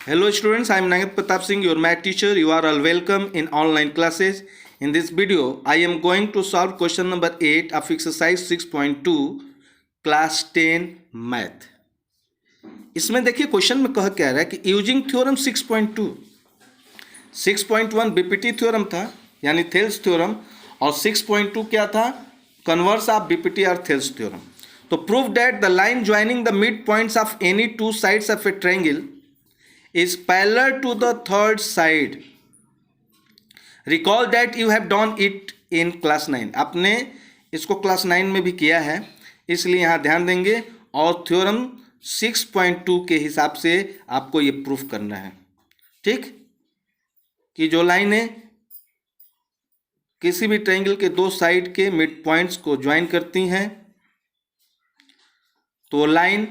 Hello students, I am Nagat Pratap Singh, your math teacher. You are all welcome in online classes. In this video, I am going to solve question number 8 of exercise 6.2 class 10 math. इसमें देखिए question में कह क्या रहा है कि using theorem 6.2, 6.1 BPT theorem था यानी थेल्स थ्योरम और 6.2 क्या था, कन्वर्स ऑफ बीपीटी और थेल्स थ्योरम. तो prove that the line joining the mid points of any two sides of A triangle is parallel to the third side. Recall that you have done it in class 9. आपने इसको class 9 में भी किया है, इसलिए यहाँ ध्यान देंगे और थ्योरम 6.2 के हिसाब से आपको ये प्रूफ करना है. ठीक, कि जो लाइनें किसी भी ट्रायंगल के दो साइड के मिड पॉइंट्स को ज्वाइन करती हैं तो लाइन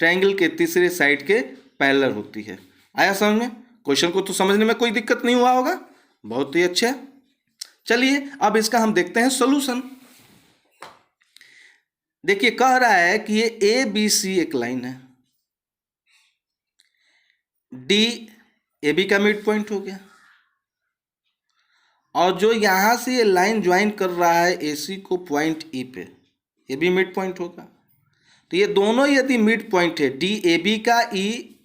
ट्रायंगल के तीसरे साइड के पैरेलल होती है. आया समझ में? क्वेश्चन को तो समझने में कोई दिक्कत नहीं हुआ होगा. बहुत ही अच्छा. चलिए अब इसका हम देखते हैं सॉल्यूशन. देखिए कह रहा है कि ये ए बी सी एक लाइन है, डी ए बी का मिड पॉइंट हो गया और जो यहां से ये लाइन ज्वाइन कर रहा है ए सी को पॉइंट ई पे, ये भी मिड पॉइंट होगा. तो ये दोनों यदि मिड पॉइंट है डी ए बी का, ई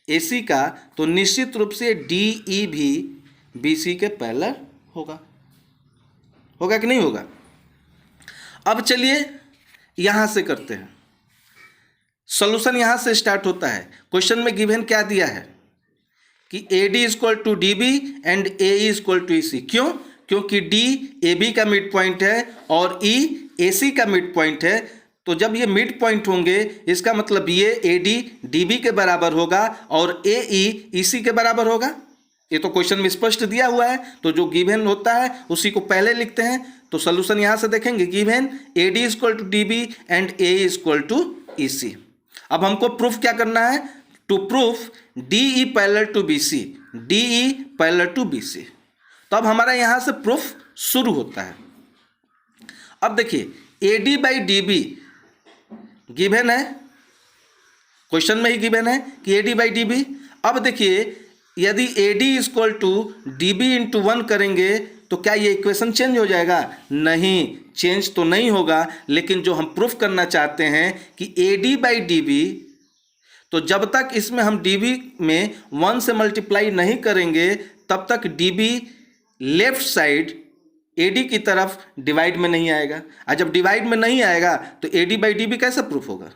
ए सी का, तो निश्चित रूप से डी ई भी बी सी के पैरेलल होगा. होगा कि नहीं होगा? अब चलिए यहां से करते हैं. सॉल्यूशन यहां से स्टार्ट होता है. क्वेश्चन में गिवन क्या दिया है कि A D is equal to D B and A is equal to E C. क्यों? क्योंकि डी ए बी का मिड पॉइंट है और ई ए सी का मिड पॉइंट है. तो जब ये मिड पॉइंट होंगे इसका मतलब ये ए डी डी बी के बराबर होगा और ए ई सी के बराबर होगा. ये तो क्वेश्चन में स्पष्ट दिया हुआ है. तो जो गिवन होता है उसी को पहले लिखते हैं. तो सोल्यूशन यहां से देखेंगे, given A D is equal to D B and A is equal to E C. अब हमको प्रूफ क्या करना है? To proof D E parallel to B C, D E parallel to B C. तो अब हमारा यहां से प्रूफ शुरू होता है. अब देखिए A D by D B given है, क्वेश्चन में ही गिवन है कि A D by D B. अब देखिए यदि A D is equal to D B into 1 करेंगे तो क्या ये इक्वेशन चेंज हो जाएगा? नहीं, चेंज तो नहीं होगा. लेकिन जो हम प्रूफ करना चाहते हैं कि A D by D B, तो जब तक इसमें हम डी बी में 1 से मल्टीप्लाई नहीं करेंगे तब तक D be left side A D की तरफ डिवाइड में नहीं आएगा. और जब डिवाइड में नहीं आएगा तो A D by D B कैसे प्रूफ होगा?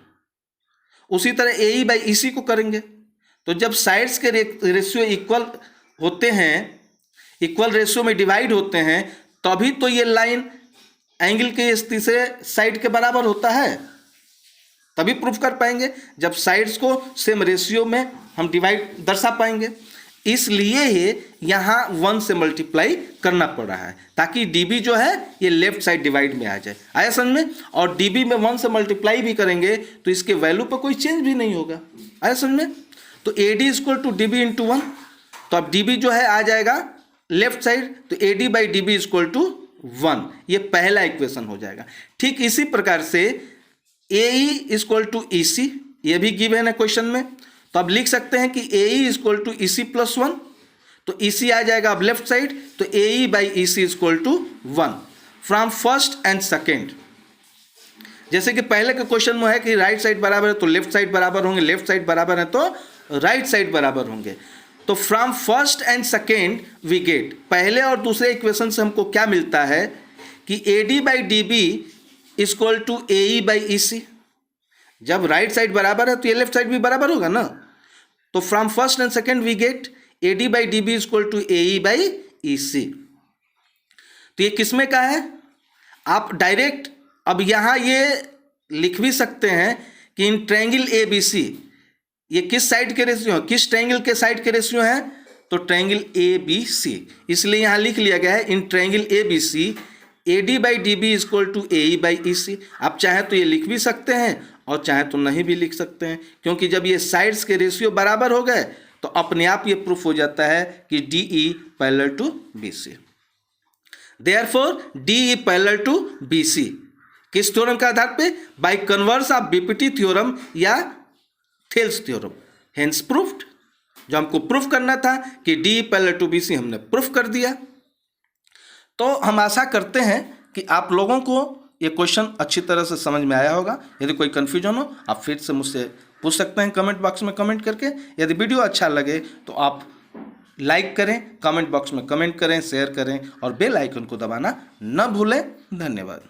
उसी तरह ए ई बाई ई सी को करेंगे. तो जब साइड्स के रेशियो इक्वल होते हैं, इक्वल रेशियो में डिवाइड होते हैं, तभी तो ये लाइन एंगल के इस तीसरे साइड के बराबर होता है. तभी प्रूफ कर पाएंगे जब साइड्स को सेम रेशियो में हम डिवाइड दर्शा पाएंगे. इसलिए ये यहाँ 1 से मल्टीप्लाई करना पड़ रहा है ताकि डीबी जो है ये लेफ्ट साइड डिवाइड में आ जाए. आया समझ में? और डीबी में 1 से मल्टीप्लाई भी करेंगे तो इसके वैल्यू पर कोई चेंज भी नहीं होगा. आया समझ में? तो A D is equal to D B into 1. तो अब डीबी जो है आ जाएगा लेफ्ट साइड, तो A D by D B is equal to 1. ये पहला इक्वेशन हो जाएगा. ठीक इसी प्रकार से ए E is equal to E सी, ये भी गिवन है क्वेश्चन में. तो अब लिख सकते हैं कि A E is equal to E C plus 1. तो ई सी आ जाएगा अब लेफ्ट साइड, तो A E by E C is equal to 1 from first and second. जैसे कि पहले के क्वेश्चन में है कि राइट साइड बराबर है तो लेफ्ट साइड बराबर होंगे, लेफ्ट साइड बराबर है तो राइट साइड बराबर होंगे. तो from first and second we get, पहले और दूसरे इक्वेशन से हमको क्या मिलता है कि A D by D B is equal to A E by E C. जब राइट साइड बराबर है तो ये लेफ्ट साइड भी बराबर होगा ना. तो from first and second we get A D by D B is equal to A E by E C. तो ये किसमें का है? आप डायरेक्ट अब यहां ये लिख भी सकते हैं कि इन ट्रायंगल ए बी सी, ये किस साइड के रेशियो है, किस ट्रायंगल के साइड के रेशियो है? तो ट्रायंगल ए बी सी. इसलिए यहां लिख लिया गया है in triangle A B C A D by D B is equal to A E by E C. आप चाहे तो ये लिख भी सकते हैं और चाहे तो नहीं भी लिख सकते हैं, क्योंकि जब ये साइड्स के रेशियो बराबर हो गए तो अपने आप ये प्रूफ हो जाता है कि D E parallel to B C. Therefore D E parallel to B C किस थ्योरम के आधार पे? By converse of BPT theorem या थेल्स थ्योरम. Hence proofed. जो हमको प्रूफ करना था कि D parallel to B C, हमने प्रूफ कर दिया। तो हम आशा करते हैं कि आप लोगों को ये क्वेश्चन अच्छी तरह से समझ में आया होगा। यदि कोई कन्फ्यूजन हो आप फिर से मुझसे पूछ सकते हैं कमेंट बॉक्स में कमेंट करके। यदि वीडियो अच्छा लगे तो आप लाइक करें, कमेंट बॉक्स में कमेंट करें, शेयर करें और बेल आइकन को दबाना न भूलें। धन्यवाद।